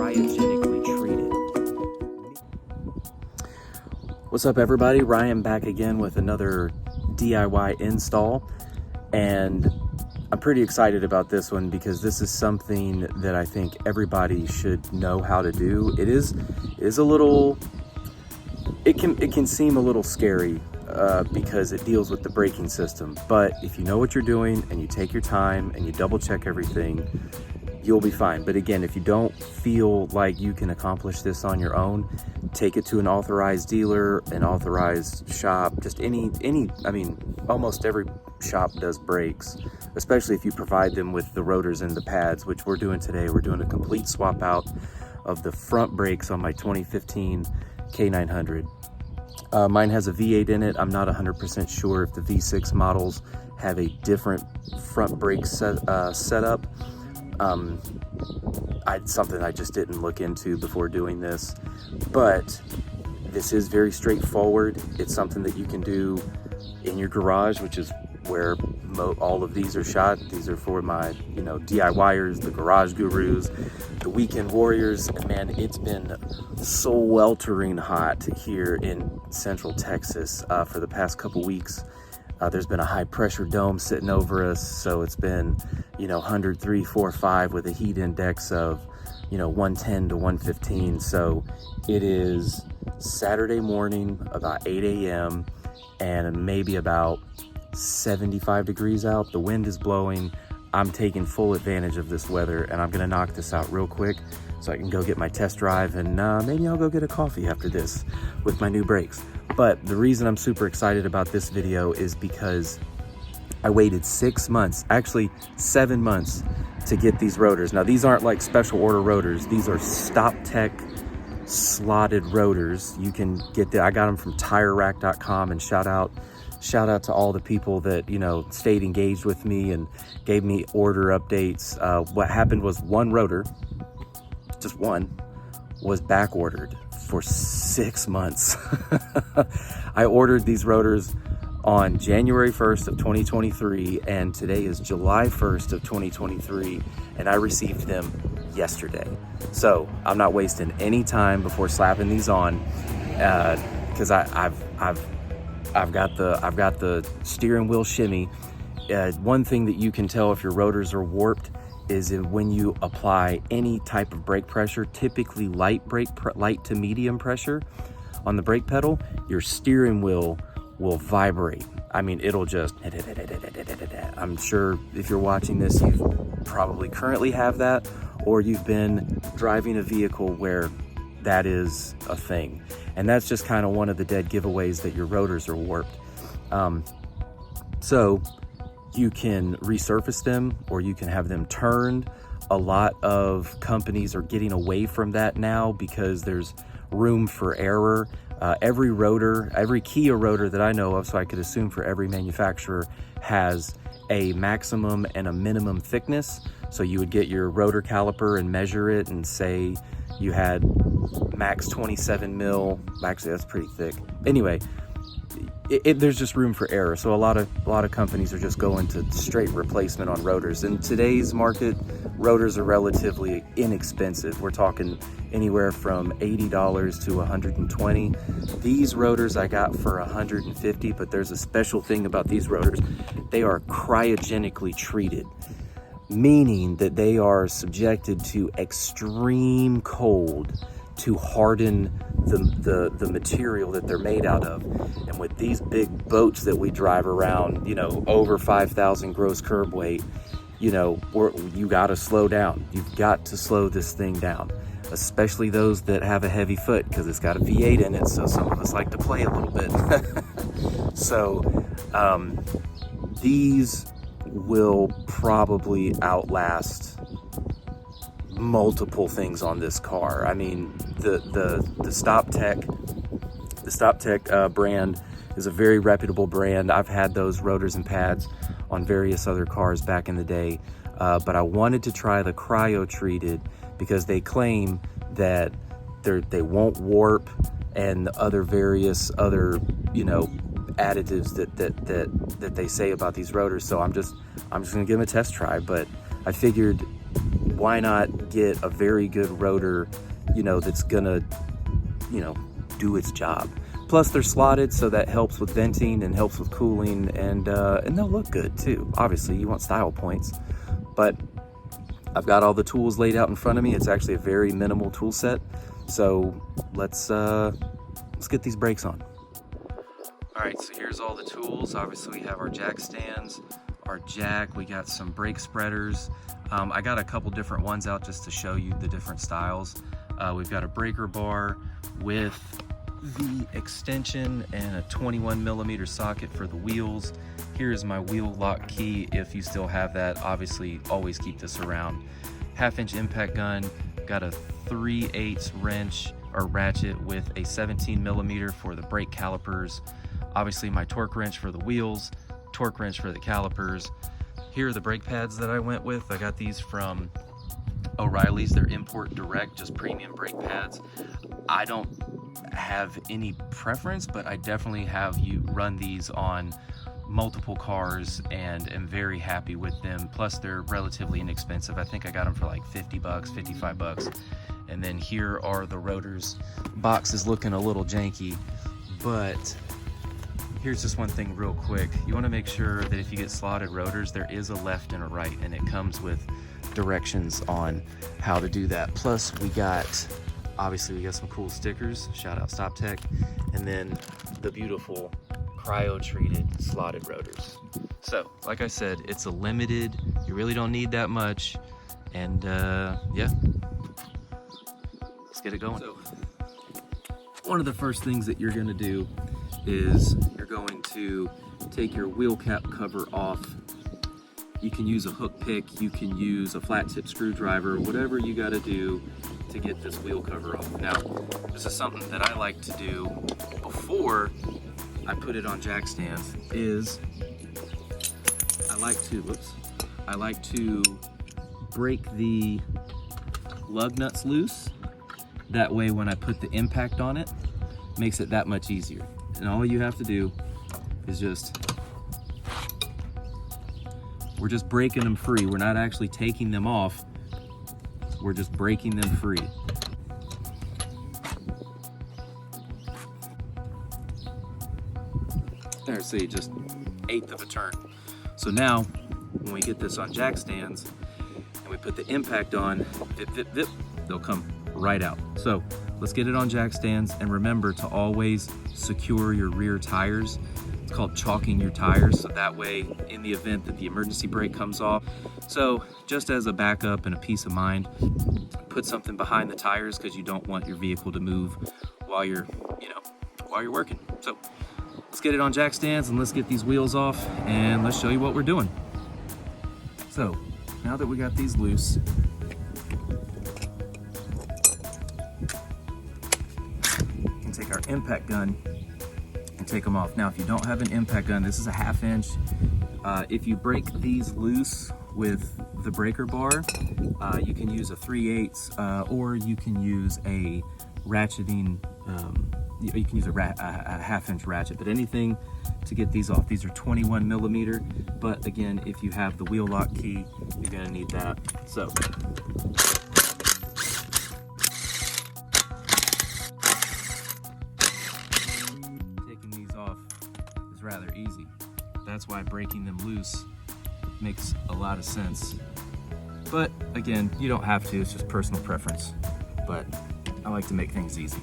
cryogenically treated. What's up, everybody? Ryan back again with another DIY install, and I'm pretty excited about this one because this is something that I think everybody should know how to do. It is a little, it can seem a little scary because it deals with the braking system, but if you know what you're doing and you take your time and you double check everything, you'll be fine. But again, if you don't feel like you can accomplish this on your own, take it to an authorized dealer, an authorized shop, just I mean, almost every shop does brakes, especially if you provide them with the rotors and the pads, which we're doing today. We're doing a complete swap out of the front brakes on my 2015 K900. Mine has a V8 in it. I'm not 100% sure if the V6 models have a different front brake setup. Something I just didn't look into before doing this, but this is very straightforward. It's something that you can do in your garage, which is where all of these are shot. These are for my, DIYers, the garage gurus, the weekend warriors. And man, it's been sweltering hot here in Central Texas for the past couple weeks. There's been a high pressure dome sitting over us, so it's been 103, 4, 5 with a heat index of 110 to 115. So it is Saturday morning about 8 a.m. and maybe about 75 degrees out. The wind is blowing. I'm taking full advantage of this weather, and I'm gonna knock this out real quick so I can go get my test drive, and maybe I'll go get a coffee after this with my new brakes. But the reason I'm super excited about this video is because I waited 6 months, actually 7 months, to get these rotors. Now, these aren't like special order rotors. These are StopTech slotted rotors. You can get I got them from TireRack.com, and shout out to all the people that stayed engaged with me and gave me order updates. What happened was one rotor, just one, was back ordered for 6 months. I ordered these rotors on January 1st of 2023, and today is July 1st of 2023, and I received them yesterday. So I'm not wasting any time before slapping these on, because I've got the steering wheel shimmy. One thing that you can tell if your rotors are warped is when you apply any type of brake pressure, typically light to medium pressure on the brake pedal, your steering wheel will vibrate. I mean, it'll just, I'm sure if you're watching this, you probably currently have that, or you've been driving a vehicle where that is a thing. And that's just kind of one of the dead giveaways that your rotors are warped. So you can resurface them, or you can have them turned. A lot of companies are getting away from that now because there's room for error. Every Kia rotor that I know of, so I could assume for every manufacturer, has a maximum and a minimum thickness. So you would get your rotor caliper and measure it and say you had max 27 mil. Actually, that's pretty thick. Anyway, there's just room for error. So a lot of companies are just going to straight replacement on rotors. In today's market, rotors are relatively inexpensive. We're talking anywhere from $80 to $120. These rotors I got for $150, but there's a special thing about these rotors. They are cryogenically treated, meaning that they are subjected to extreme cold to harden the material that they're made out of. And with these big boats that we drive around, over 5,000 gross curb weight, you got to slow down. You've got to slow this thing down, especially those that have a heavy foot, because it's got a V8 in it. So some of us like to play a little bit. So these will probably outlast multiple things on this car. I mean, the StopTech brand is a very reputable brand. I've had those rotors and pads on various other cars back in the day, but I wanted to try the cryo treated because they claim that they won't warp, and the various other additives that they say about these rotors. So I'm just gonna give them a test try. But I figured why not get a very good rotor, that's gonna, do its job. Plus they're slotted, so that helps with venting and helps with cooling, and they'll look good too. Obviously you want style points, but I've got all the tools laid out in front of me. It's actually a very minimal tool set. So let's get these brakes on. All right, so here's all the tools. Obviously we have our jack stands, our jack, we got some brake spreaders. I got a couple different ones out just to show you the different styles. We've got a breaker bar with the extension and a 21mm socket for the wheels. Here's my wheel lock key if you still have that. Obviously always keep this around. 1/2-inch impact gun, got a 3/8 wrench or ratchet with a 17mm for the brake calipers. Obviously my torque wrench for the wheels, torque wrench for the calipers. Here are the brake pads that I went with. I got these from O'Reilly's. They're import direct, just premium brake pads. I don't have any preference, but I definitely have you run these on multiple cars and am very happy with them. Plus they're relatively inexpensive. I think I got them for like 50 bucks, 55 bucks. And then here are the rotors. Box is looking a little janky, but here's just one thing real quick. You want to make sure that if you get slotted rotors, there is a left and a right, and it comes with directions on how to do that. Plus obviously we got some cool stickers, shout out StopTech, and then the beautiful cryo treated slotted rotors. So like I said, it's a limited, you really don't need that much, and yeah, let's get it going. So one of the first things that you're going to do is you're going to take your wheel cap cover off. You can use a hook pick, you can use a flat tip screwdriver, whatever you got to do to get this wheel cover off. Now, this is something that I like to do before I put it on jack stands, is I like to break the lug nuts loose. That way when I put the impact on it, makes it that much easier. And all you have to do is we're just breaking them free. We're not actually taking them off. We're just breaking them free. There, see, just 1/8 of a turn. So now, when we get this on jack stands and we put the impact on, vip, vip, vip, they'll come right out. So let's get it on jack stands, and remember to always secure your rear tires. It's called chalking your tires, so that way in the event that the emergency brake comes off. So just as a backup and a peace of mind, put something behind the tires because you don't want your vehicle to move while you're working. So let's get it on jack stands and let's get these wheels off and let's show you what we're doing. So now that we got these loose, we can take our impact gun and take them off. Now, if you don't have an impact gun, this is a 1/2 inch. If you break these loose with the breaker bar, you can use a 3/8 or you can use a ratcheting, you can use a 1/2 inch ratchet, but anything to get these off. These are 21mm, but again, if you have the wheel lock key, you're gonna need that. So taking these off is rather easy. That's why breaking them loose makes a lot of sense. But again, you don't have to, it's just personal preference. But I like to make things easy.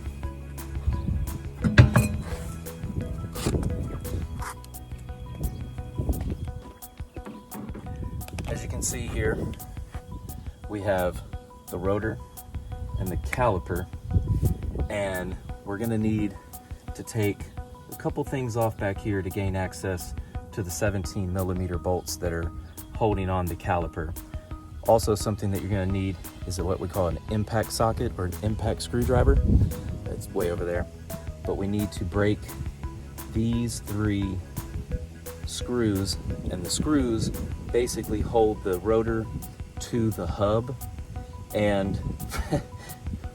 As you can see here, we have the rotor and the caliper, and we're gonna need to take a couple things off back here to gain access to the 17mm bolts that are holding on the caliper. Also, something that you're gonna need is what we call an impact socket or an impact screwdriver. It's way over there. But we need to break these 3 screws, and the screws basically hold the rotor to the hub. And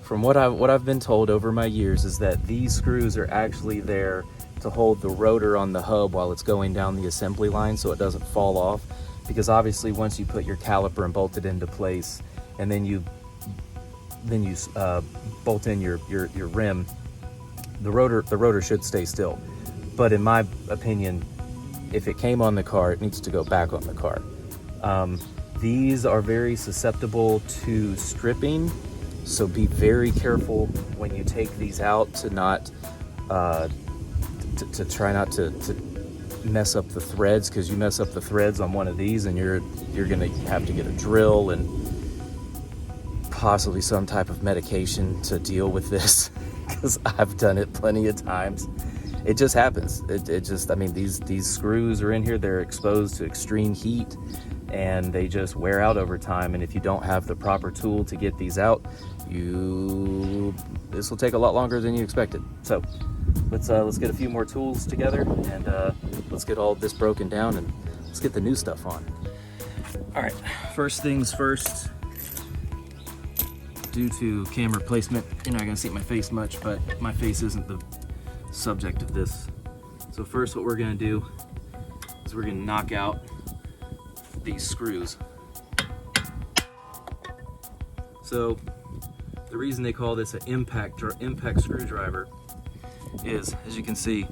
from what I've been told over my years is that these screws are actually there to hold the rotor on the hub while it's going down the assembly line so it doesn't fall off. Because obviously once you put your caliper and bolt it into place and then you bolt in your rim, the rotor should stay still. But in my opinion, if it came on the car, it needs to go back on the car. These are very susceptible to stripping, so be very careful when you take these out to not to try not to mess up the threads, because you mess up the threads on one of these and you're gonna have to get a drill and possibly some type of medication to deal with this, because I've done it plenty of times. It just happens. It just, I mean, these screws are in here, they're exposed to extreme heat and they just wear out over time. And if you don't have the proper tool to get these out, this will take a lot longer than you expected. So let's get a few more tools together and let's get all this broken down and let's get the new stuff on. All right, first things first. Due to camera placement, you're not gonna see my face much, but my face isn't the subject of this. So first what we're gonna do is we're gonna knock out these screws. So the reason they call this an impact screwdriver is, as you can see,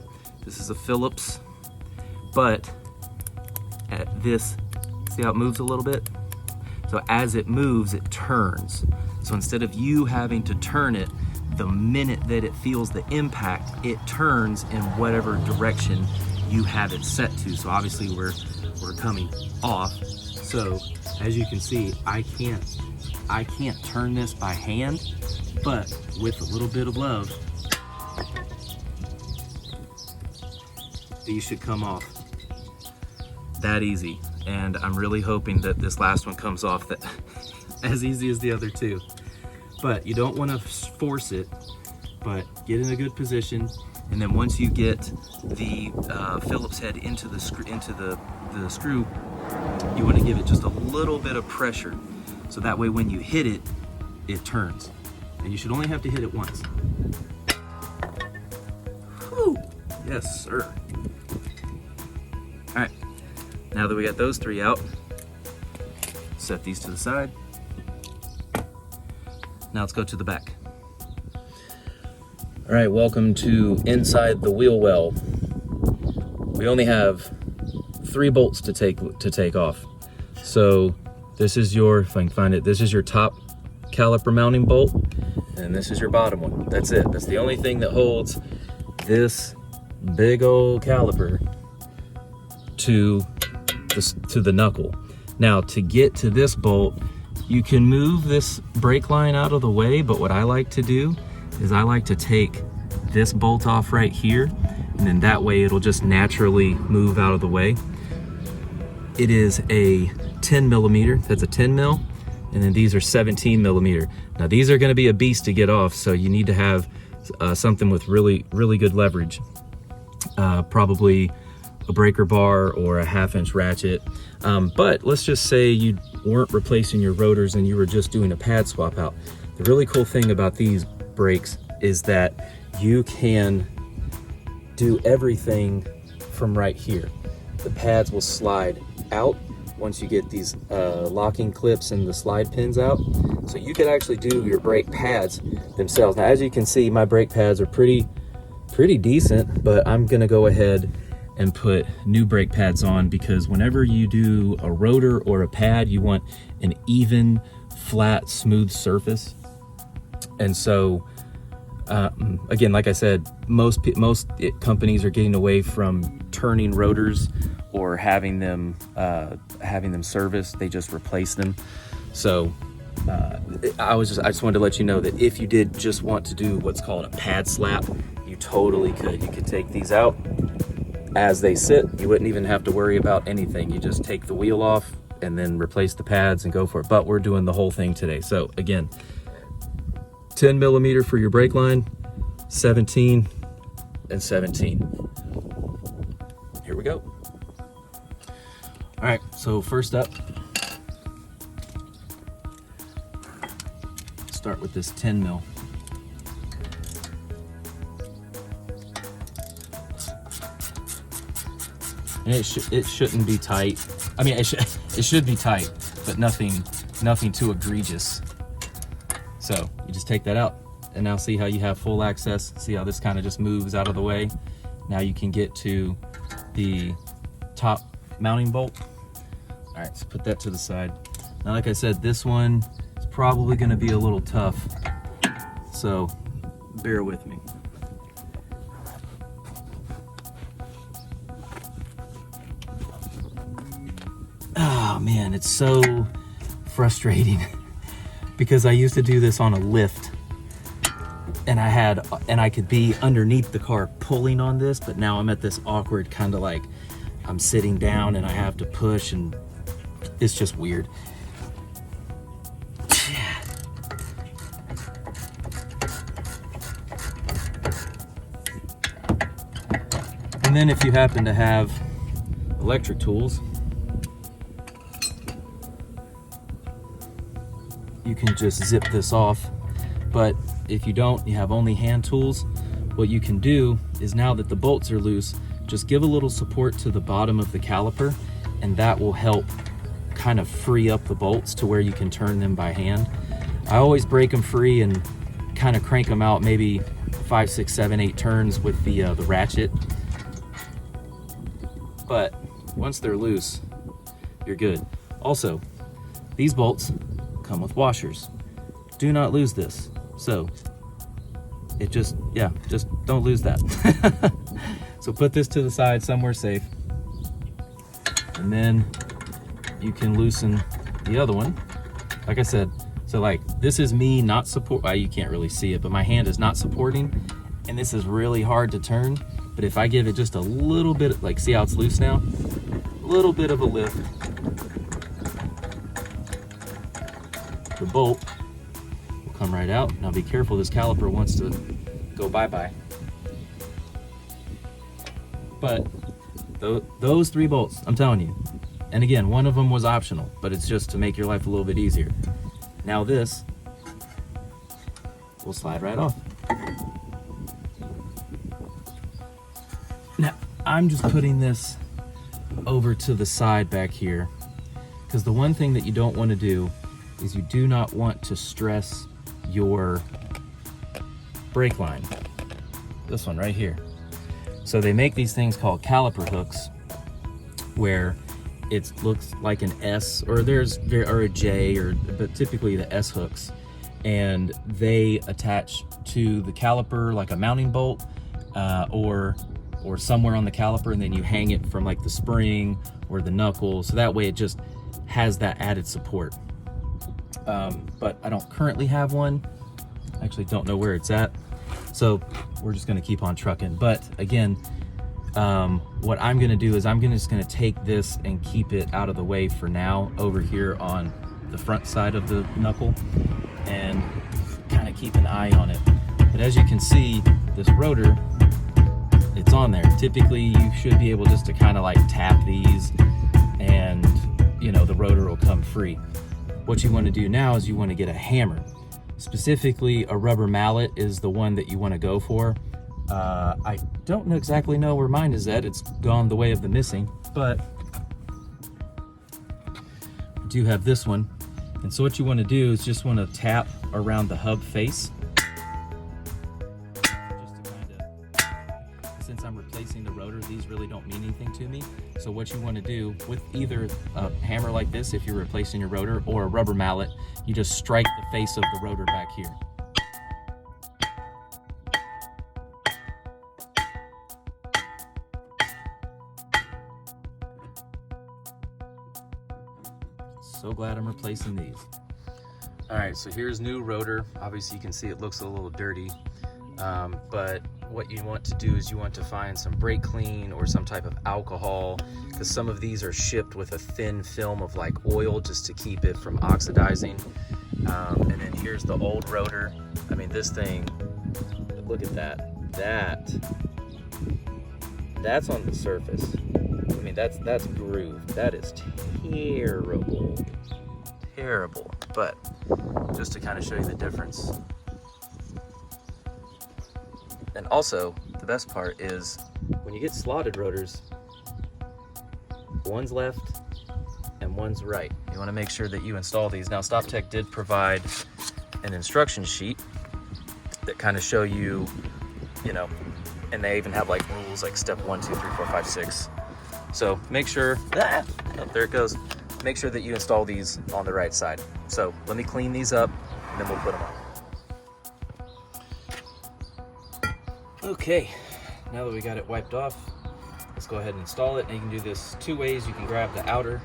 this is a Phillips, but at this, see how it moves a little bit? So as it moves, it turns. So instead of you having to turn it, the minute that it feels the impact, it turns in whatever direction you have it set to. So obviously we're coming off. So as you can see, I can't turn this by hand, but with a little bit of love, these should come off that easy. And I'm really hoping that this last one comes off that as easy as the other two. But you don't want to force it, but get in a good position. And then once you get the Phillips head into the screw, you want to give it just a little bit of pressure. So that way when you hit it, it turns. And you should only have to hit it once. Whew. Yes, sir. All right, now that we got those three out, set these to the side. Now let's go to the back. All right, welcome to inside the wheel well. We only have 3 bolts to take off. So this is your, if I can find it, this is your top caliper mounting bolt, and this is your bottom one. That's it. That's the only thing that holds this big old caliper to the knuckle. Now to get to this bolt, you can move this brake line out of the way, but what I like to do is I like to take this bolt off right here, and then that way it'll just naturally move out of the way. It is a 10 millimeter, that's a 10 mil, and then these are 17 millimeter. Now these are gonna be a beast to get off, so you need to have something with really good leverage. Probably a breaker bar or a 1/2-inch ratchet. But let's just say you weren't replacing your rotors and you were just doing a pad swap out. The really cool thing about these brakes is that you can do everything from right here. The pads will slide out once you get these locking clips and the slide pins out. So you can actually do your brake pads themselves. Now, as you can see, my brake pads are pretty decent, but I'm gonna go ahead and put new brake pads on, because whenever you do a rotor or a pad, you want an even, flat, smooth surface. And so, again, like I said, most companies are getting away from turning rotors or having them serviced. They just replace them. So I just wanted to let you know that if you did just want to do what's called a pad slap, you totally could. You could take these out as they sit. You wouldn't even have to worry about anything. You just take the wheel off and then replace the pads and go for it. But we're doing the whole thing today. So again, 10 millimeter for your brake line, 17 and 17. Here we go. All right, so first up, start with this 10 mil. And it shouldn't be tight. I mean, it should be tight, but nothing nothing too egregious. So you just take that out, and now see how you have full access. See how this kind of just moves out of the way. Now you can get to the top mounting bolt. All right, so put that to the side. Now, like I said, this one is probably gonna be a little tough, so bear with me. Oh man, it's so frustrating because I used to do this on a lift, and I could be underneath the car pulling on this, but now I'm at this awkward kind of like I'm sitting down and I have to push, and it's just weird. And then if you happen to have electric tools, you can just zip this off. But if you don't, you have only hand tools, what you can do is, now that the bolts are loose, just give a little support to the bottom of the caliper, and that will help kind of free up the bolts to where you can turn them by hand. I always break them free and kind of crank them out maybe 5, 6, 7, 8 turns with the ratchet. But once they're loose, you're good. Also, these bolts come with washers. Do not lose this. So it just don't lose that. So put this to the side somewhere safe, and then you can loosen the other one. Like I said, so like this is me not support, well, you can't really see it, but my hand is not supporting, and this is really hard to turn. But if I give it just a little bit, like see how it's loose now? A little bit of a lift, the bolt will come right out. Now be careful, this caliper wants to go bye-bye. But those 3 bolts, I'm telling you, and again, one of them was optional, but it's just to make your life a little bit easier. Now this will slide right off. Now, I'm just putting this over to the side back here, because the one thing that you don't want to do is you do not want to stress your brake line. This one right here. So they make these things called caliper hooks, where it looks like an S, or a J, but typically the S hooks, and they attach to the caliper like a mounting bolt, or somewhere on the caliper, and then you hang it from like the spring or the knuckle, so that way it just has that added support. But I don't currently have one. I actually don't know where it's at, so we're just gonna keep on trucking. But again, what I'm gonna do is I'm just gonna take this and keep it out of the way for now over here on the front side of the knuckle, and kind of keep an eye on it. But as you can see, this rotor, it's on there. Typically you should be able just to kind of like tap these, and you know, the rotor will come free. What you want to do now is you want to get a hammer. Specifically, a rubber mallet is the one that you want to go for. I don't exactly know where mine is at. It's gone the way of the missing, but I do have this one. And so what you want to do is just want to tap around the hub face. Since I'm replacing the rotor, these really don't mean anything to me. So what you want to do with either a hammer like this, if you're replacing your rotor, or a rubber mallet, you just strike the face of the rotor back here. So glad I'm replacing these. All right, so here's new rotor. Obviously you can see it looks a little dirty, but what you want to do is you want to find some brake clean or some type of alcohol, because some of these are shipped with a thin film of like oil just to keep it from oxidizing. And then here's the old rotor. I mean, this thing, look at that. That's on the surface. I mean, that's grooved. That is terrible. But just to kind of show you the difference. And also, the best part is when you get slotted rotors, one's left and one's right. You want to make sure that you install these. Now, StopTech did provide an instruction sheet that kind of show you, you know, and they even have like rules like step 1, 2, 3, 4, 5, 6. So make sure, oh, there it goes. Make sure that you install these on the right side. So let me clean these up and then we'll put them on. Okay, now that we got it wiped off, let's go ahead and install it. And you can do this two ways. You can grab the outer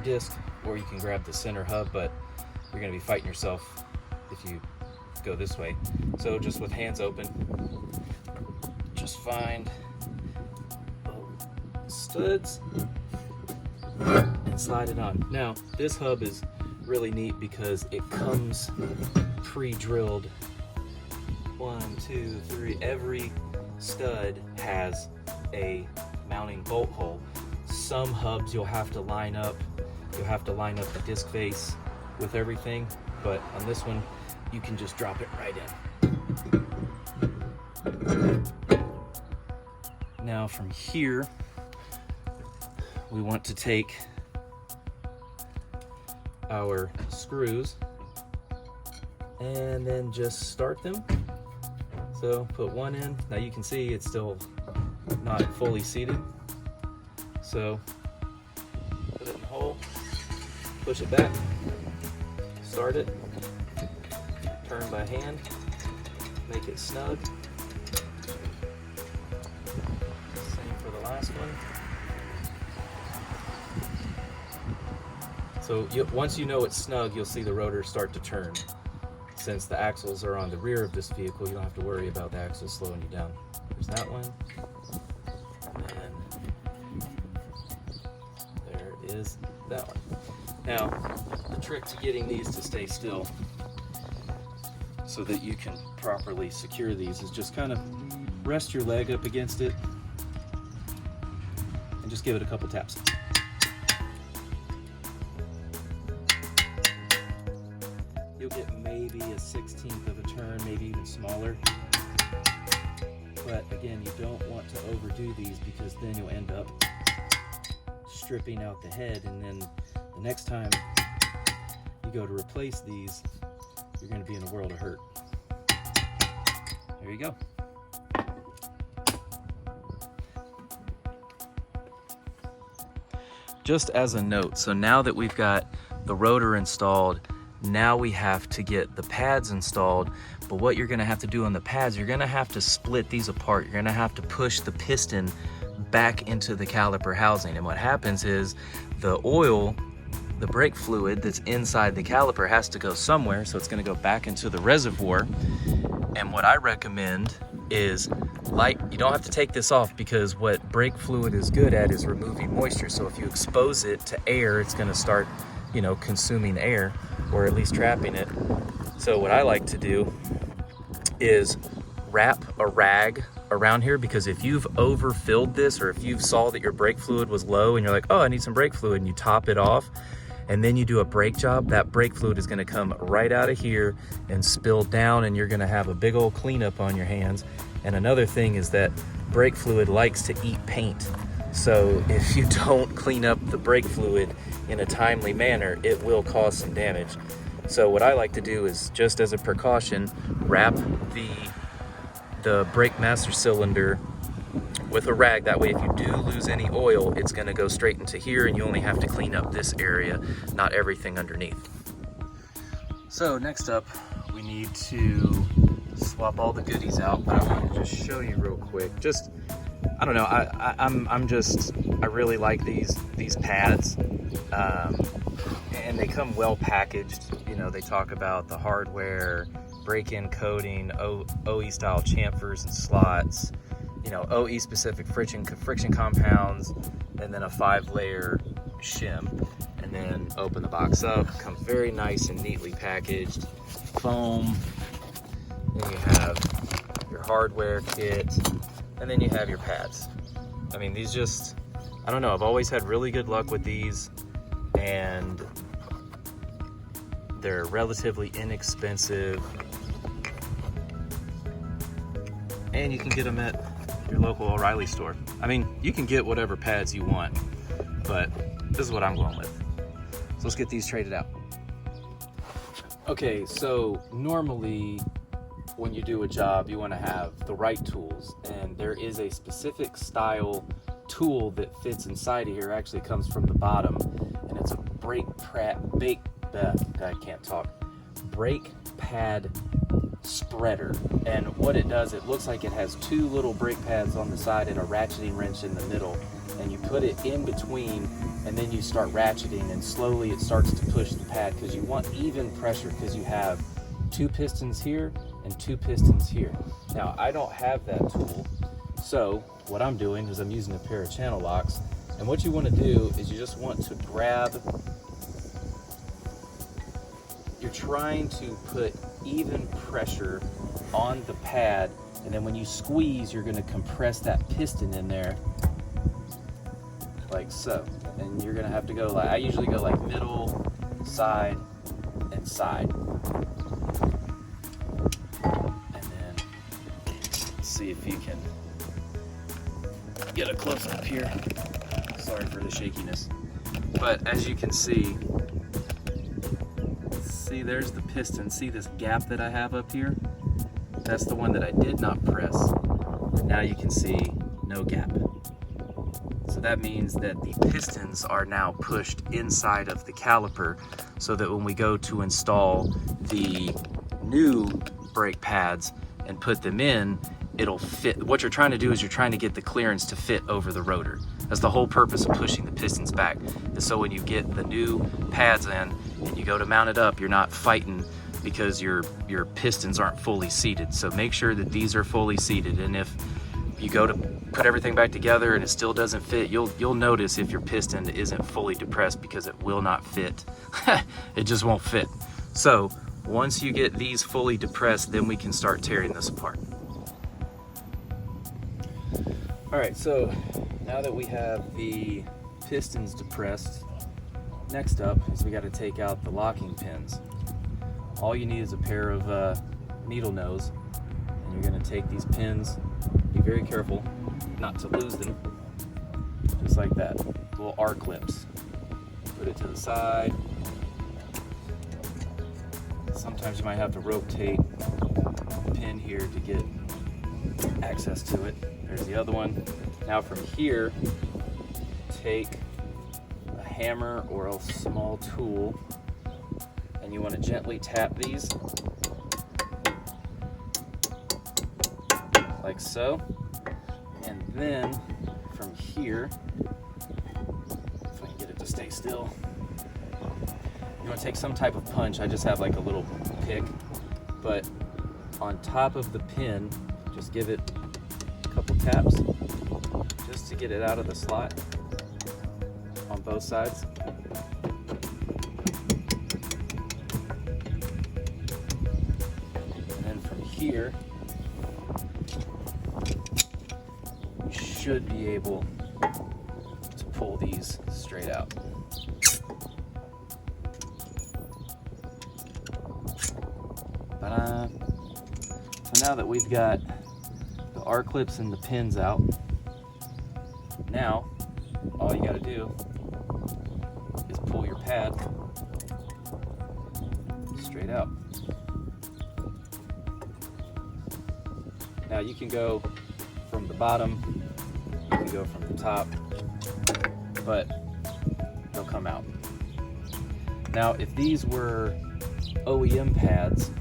disc, or you can grab the center hub, but you're gonna be fighting yourself if you go this way. So just with hands open, just find studs and slide it on. Now, this hub is really neat because it comes pre-drilled. 1, 2, 3, every stud has a mounting bolt hole. Some hubs you'll have to line up the disc face with everything, but on this one you can just drop it right in. Now from here we want to take our screws and then just start them. So put one in. Now you can see it's still not fully seated. So put it in the hole, push it back, start it, turn by hand, make it snug. Same for the last one. So once you know it's snug, you'll see the rotor start to turn. Since the axles are on the rear of this vehicle, you don't have to worry about the axles slowing you down. There's that one. And there is that one. Now, the trick to getting these to stay still so that you can properly secure these is just kind of rest your leg up against it and just give it a couple taps. You'll get maybe a 1/16 of a turn, maybe even smaller. But again, you don't want to overdo these because then you'll end up stripping out the head, and then the next time you go to replace these, you're going to be in a world of hurt. There you go. Just as a note, so now that we've got the rotor installed, now we have to get the pads installed. But what you're gonna have to do on the pads, you're gonna have to split these apart. You're gonna have to push the piston back into the caliper housing. And what happens is the oil, the brake fluid that's inside the caliper has to go somewhere. So it's gonna go back into the reservoir. And what I recommend is you don't have to take this off, because what brake fluid is good at is removing moisture. So if you expose it to air, it's gonna start, you know, consuming air, or at least trapping it. So what I like to do is wrap a rag around here, because if you've overfilled this, or if you saw that your brake fluid was low and you're like, oh, I need some brake fluid, and you top it off and then you do a brake job, that brake fluid is gonna come right out of here and spill down, and you're gonna have a big old cleanup on your hands. And another thing is that brake fluid likes to eat paint. So if you don't clean up the brake fluid in a timely manner, it will cause some damage. So what I like to do is, just as a precaution, wrap the brake master cylinder with a rag. That way if you do lose any oil, it's gonna go straight into here, and you only have to clean up this area, not everything underneath. So next up, we need to swap all the goodies out, but I want to just show you real quick. Just, I don't know, I really like these pads, and they come well packaged. You know, they talk about the hardware, break-in coating, OE style chamfers and slots, you know, OE specific friction compounds, and then a 5-layer shim. And then open the box up, comes very nice and neatly packaged. Foam, then you have your hardware kit, and then you have your pads. I mean, these just, I don't know, I've always had really good luck with these, and they're relatively inexpensive, and you can get them at your local O'Reilly store. I mean, you can get whatever pads you want, but this is what I'm going with. So let's get these traded out. Okay, so normally when you do a job, you want to have the right tools, and there is a specific style tool that fits inside of here. Actually comes from the bottom, and it's a brake pad spreader. And what it does, it looks like it has two little brake pads on the side and a ratcheting wrench in the middle, and you put it in between, and then you start ratcheting, and slowly it starts to push the pad, because you want even pressure, because you have two pistons here and two pistons here. Now I don't have that tool, so what I'm doing is I'm using a pair of channel locks, and what you want to do is you just want to grab, you're trying to put even pressure on the pad, and then when you squeeze, you're going to compress that piston in there like so. And you're going to have to go like, I usually go like middle, side, and side. And then let's see if you can get a close up here. Sorry for the shakiness. But as you can see, there's the piston. See this gap that I have up here? That's the one that I did not press. Now you can see no gap. So that means that the pistons are now pushed inside of the caliper, so that when we go to install the new brake pads and put them in, it'll fit. What you're trying to do is you're trying to get the clearance to fit over the rotor. That's the whole purpose of pushing the pistons back, is so when you get the new pads in and you go to mount it up, you're not fighting because your pistons aren't fully seated. So make sure that these are fully seated, and if you go to put everything back together and it still doesn't fit, you'll notice if your piston isn't fully depressed, because it will not fit. It just won't fit. So once you get these fully depressed, then we can start tearing this apart. All right, so now that we have the pistons depressed, next up is we got to take out the locking pins. All you need is a pair of needle nose, and you're going to take these pins. Be very careful not to lose them, just like that. Little R clips. Put it to the side. Sometimes you might have to rotate the pin here to get access to it. There's the other one. Now from here, take a hammer or a small tool, and you want to gently tap these like so. And then from here, if I can get it to stay still, you want to take some type of punch. I just have like a little pick, but on top of the pin, just give it a couple taps just to get it out of the slot on both sides. And then from here, you should be able to pull these straight out. So now that we've got the R clips and the pins out, now all you got to do is pull your pad straight out. Now you can go from the bottom, you can go from the top, but they'll come out. Now if these were OEM pads,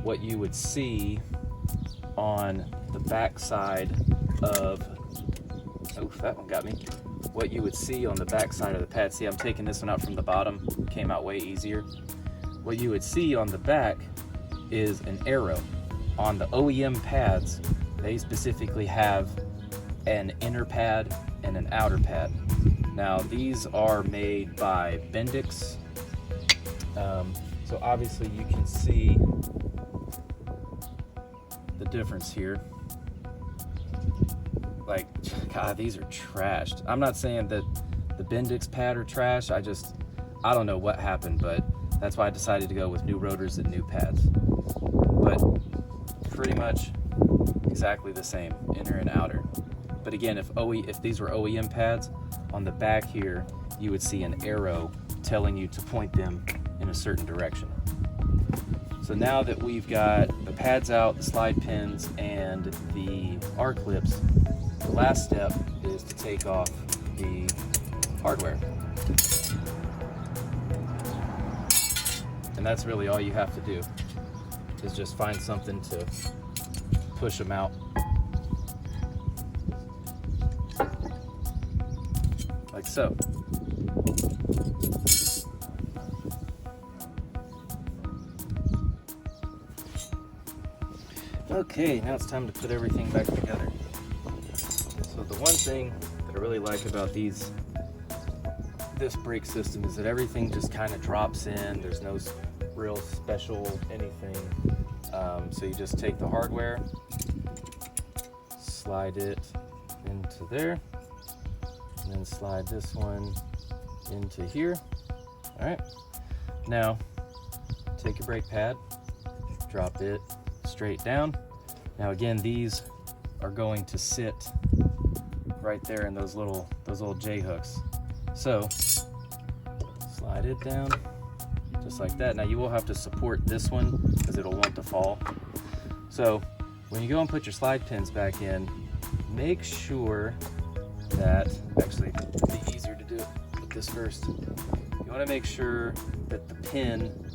what you would see on the back side of, oh, that one got me. What you would see on the back side of the pad, see I'm taking this one out from the bottom, came out way easier. What you would see on the back is an arrow. On the OEM pads, they specifically have an inner pad and an outer pad. Now these are made by Bendix. So obviously you can see the difference here. Like, God, these are trashed. I'm not saying that the Bendix pad are trash. I don't know what happened, but that's why I decided to go with new rotors and new pads. But pretty much exactly the same, inner and outer. But again, if these were OEM pads, on the back here, you would see an arrow telling you to point them in a certain direction. So now that we've got the pads out, the slide pins, and the R-clips, the last step is to take off the hardware. And that's really all you have to do, is just find something to push them out. Like so. Okay, now it's time to put everything back together. So the one thing that I really like about this brake system is that everything just kind of drops in. There's no real special anything. So you just take the hardware, slide it into there, and then slide this one into here. All right, now take your brake pad, drop it straight down. Now again, these are going to sit right there in those little J hooks. So slide it down just like that. Now you will have to support this one because it'll want to fall. So when you go and put your slide pins back in, make sure that, actually it'd be easier to do it with this first. You want to make sure that the pin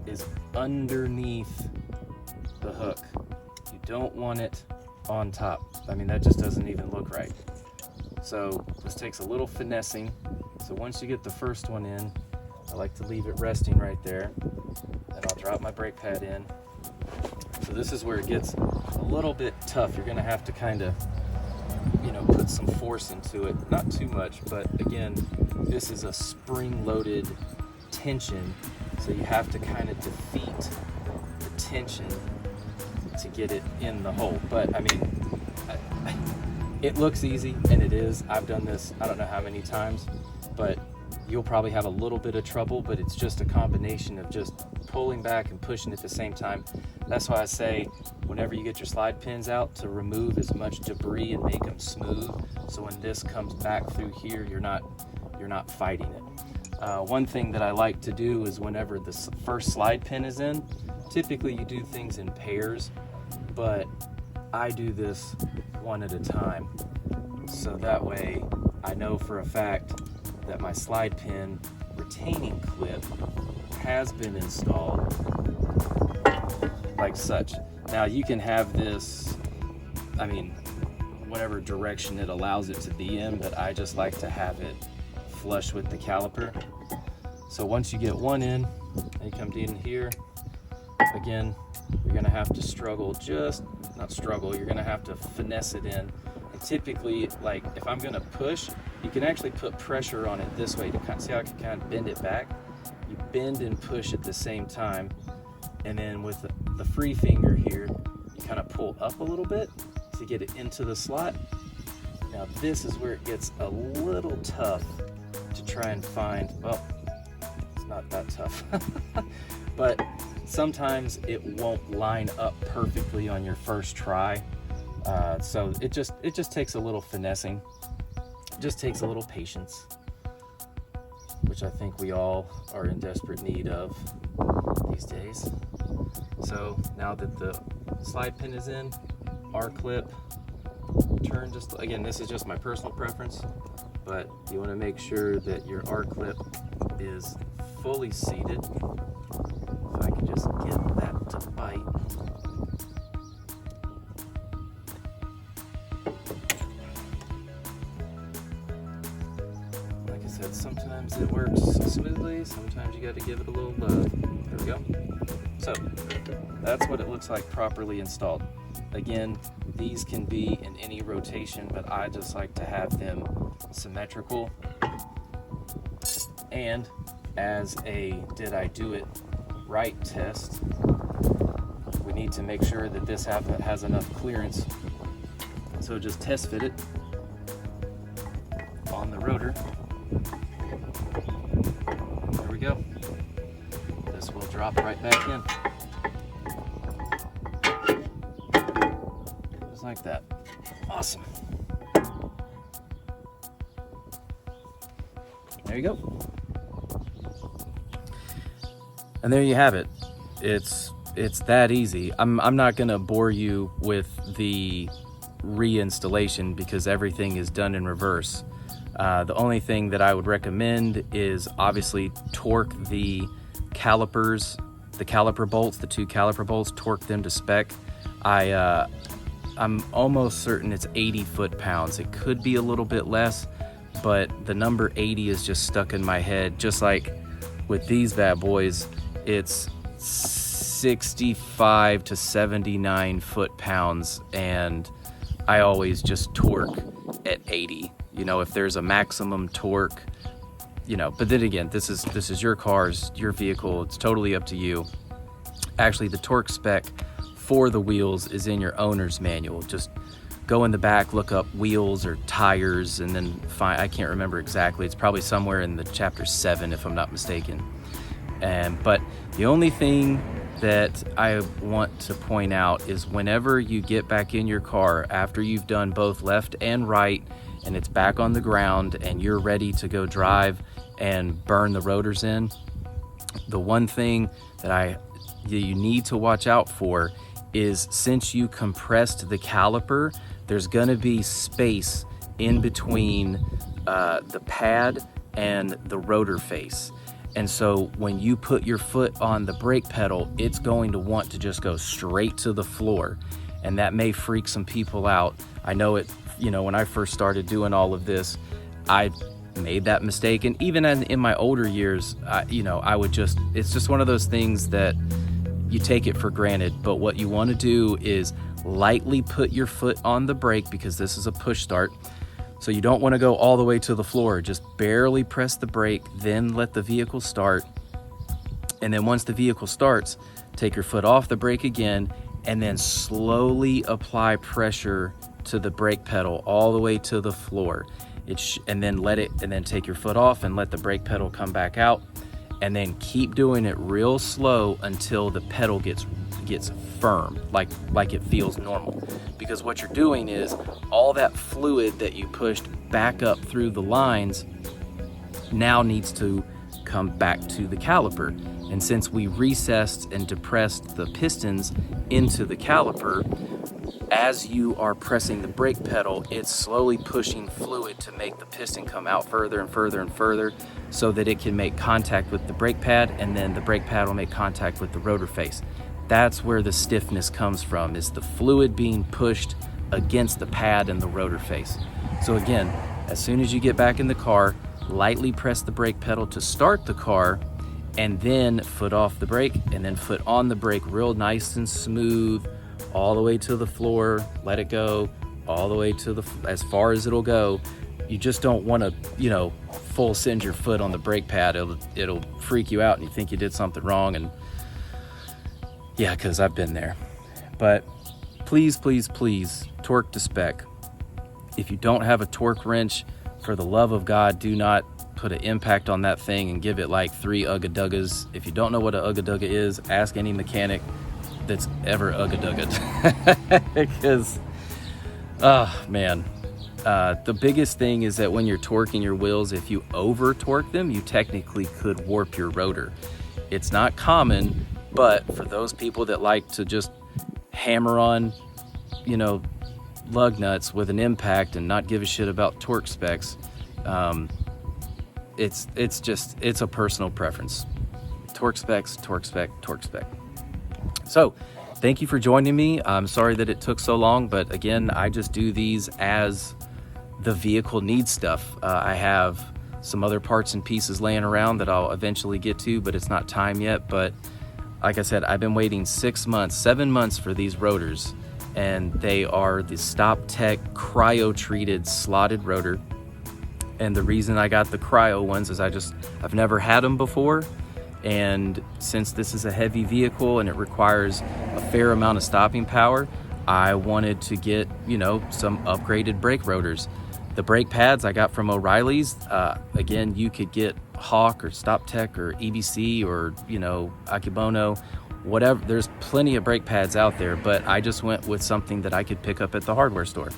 is underneath the hook. You don't want it on top. I mean, that just doesn't even look right. So this takes a little finessing. So once you get the first one in, I like to leave it resting right there, and I'll drop my brake pad in. So this is where it gets a little bit tough. You're gonna have to kind of, put some force into it. Not too much, but again, this is a spring-loaded tension, so you have to kind of defeat the tension to get it in the hole. But I mean, it looks easy, and it is. I've done this I don't know how many times, but you'll probably have a little bit of trouble, but it's just a combination of just pulling back and pushing at the same time. That's why I say whenever you get your slide pins out, to remove as much debris and make them smooth, so when this comes back through here, you're not fighting it. One thing that I like to do is whenever the first slide pin is in, typically you do things in pairs, but I do this one at a time. So that way I know for a fact that my slide pin retaining clip has been installed like such. Now you can have this, I mean, whatever direction it allows it to be in, but I just like to have it flush with the caliper. So once you get one in, and you come in here, again, you're gonna have to you're gonna have to finesse it in. And typically, like if I'm gonna push, you can actually put pressure on it this way to see how I can kind of bend it back. You bend and push at the same time, and then with the free finger here, you kind of pull up a little bit to get it into the slot. Now this is where it gets a little tough to try and find, well, it's not that tough, but sometimes it won't line up perfectly on your first try. So it just takes a little finessing. It just takes a little patience, which I think we all are in desperate need of these days. So now that the slide pin is in, R-clip, turn just, again, this is just my personal preference, but you want to make sure that your R-clip is fully seated. If I can just get that to bite. Like I said, sometimes it works smoothly, sometimes you got to give it a little love. There we go. So that's what it looks like properly installed. Again, these can be in any rotation, but I just like to have them symmetrical. And as a did I do it right test, we need to make sure that this has enough clearance. So just test fit it on the rotor. There we go. This will drop right back in. Just like that. Awesome. There There you go. And there you have it. It's that easy. I'm not gonna bore you with the reinstallation because everything is done in reverse. The only thing that I would recommend is obviously torque the calipers, the caliper bolts, the 2 caliper bolts, torque them to spec. I'm almost certain it's 80 foot-pounds. It could be a little bit less, but the number 80 is just stuck in my head. Just like with these bad boys, it's 65 to 79 foot-pounds, and I always just torque at 80. You know, if there's a maximum torque, you know, but then again, this is your car's, your vehicle. It's totally up to you. Actually, the torque spec for the wheels is in your owner's manual. Just go in the back, look up wheels or tires, and then find, I can't remember exactly. It's probably somewhere in the chapter 7, if I'm not mistaken. But the only thing that I want to point out is whenever you get back in your car after you've done both left and right, and it's back on the ground and you're ready to go drive and burn the rotors in, the one thing that you need to watch out for is, since you compressed the caliper, there's going to be space in between the pad and the rotor face. And so when you put your foot on the brake pedal, it's going to want to just go straight to the floor. And that may freak some people out. I know it, you know, when I first started doing all of this, I made that mistake. And even in my older years, you know, it's just one of those things that you take it for granted. But what you want to do is lightly put your foot on the brake, because this is a push start. So you don't want to go all the way to the floor. Just barely press the brake, then let the vehicle start. And then once the vehicle starts, take your foot off the brake again, and then slowly apply pressure to the brake pedal all the way to the floor. And then take your foot off and let the brake pedal come back out, and then keep doing it real slow until the pedal gets firm, like it feels normal. Because what you're doing is all that fluid that you pushed back up through the lines now needs to come back to the caliper. And since we recessed and depressed the pistons into the caliper, as you are pressing the brake pedal, it's slowly pushing fluid to make the piston come out further and further and further, so that it can make contact with the brake pad, and then the brake pad will make contact with the rotor face. That's where the stiffness comes from, is the fluid being pushed against the pad and the rotor face. So again, as soon as you get back in the car, lightly press the brake pedal to start the car, and then foot off the brake, and then foot on the brake real nice and smooth, all the way to the floor. Let it go all the way to as far as it'll go. You just don't want to, you know, full send your foot on the brake pad. It'll freak you out and you think you did something wrong. And yeah, because I've been there. But please, please, please torque to spec. If you don't have a torque wrench, for the love of God, do not put an impact on that thing and give it like 3 ugga-duggas. If you don't know what an ugga-dugga is, ask any mechanic that's ever ugga-duggaed. Because, oh man, the biggest thing is that when you're torquing your wheels, if you over torque them, you technically could warp your rotor. It's not common, but for those people that like to just hammer on, you know, lug nuts with an impact and not give a shit about torque specs, it's a personal preference. Torque specs, torque spec, torque spec. So thank you for joining me. I'm sorry that it took so long, but again, I just do these as the vehicle needs stuff. I have some other parts and pieces laying around that I'll eventually get to, but it's not time yet. But like I said, I've been waiting 7 months for these rotors, and they are the StopTech cryo-treated slotted rotor. And the reason I got the cryo ones is I've never had them before. And since this is a heavy vehicle and it requires a fair amount of stopping power, I wanted to get, you know, some upgraded brake rotors. The brake pads I got from O'Reilly's. Again, you could get Hawk or StopTech or EBC or, you know, Akebono, whatever. There's plenty of brake pads out there, but I just went with something that I could pick up at the hardware store.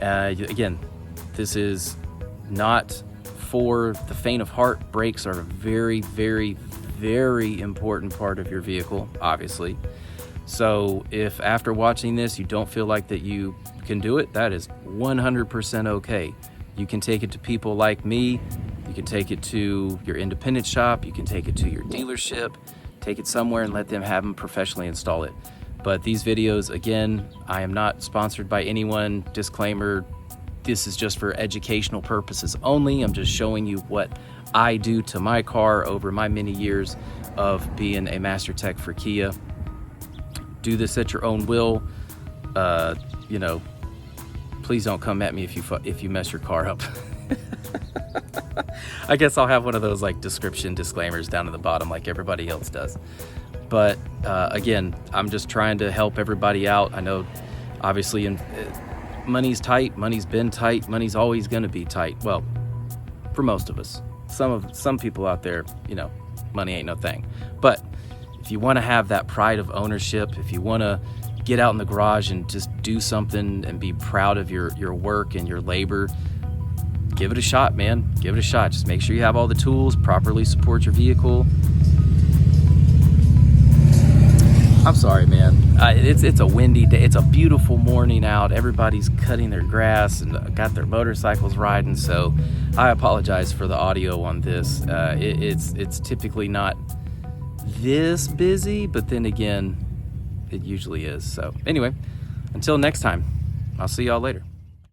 Again, this is not for the faint of heart, brakes are a very, very, very important part of your vehicle, obviously. So if after watching this you don't feel like that you can do it, that is 100% okay. You can take it to people like me, you can take it to your independent shop, you can take it to your dealership, take it somewhere and let them have them professionally install it. But these videos, again, I am not sponsored by anyone, disclaimer, this is just for educational purposes only. I'm just showing you what I do to my car over my many years of being a master tech for Kia. Do this at your own will. You know, please don't come at me if you mess your car up. I guess I'll have one of those like description disclaimers down at the bottom like everybody else does. But again, I'm just trying to help everybody out. I know obviously money's tight, money's been tight, money's always gonna be tight. Well, for most of us. Some people out there, you know, money ain't no thing. But if you wanna have that pride of ownership, if you wanna get out in the garage and just do something and be proud of your work and your labor, give it a shot, man. Give it a shot. Just make sure you have all the tools, properly support your vehicle. I'm sorry, man. It's a windy day. It's a beautiful morning out. Everybody's cutting their grass and got their motorcycles riding. So I apologize for the audio on this. It's typically not this busy, but then again, it usually is. So anyway, until next time, I'll see y'all later.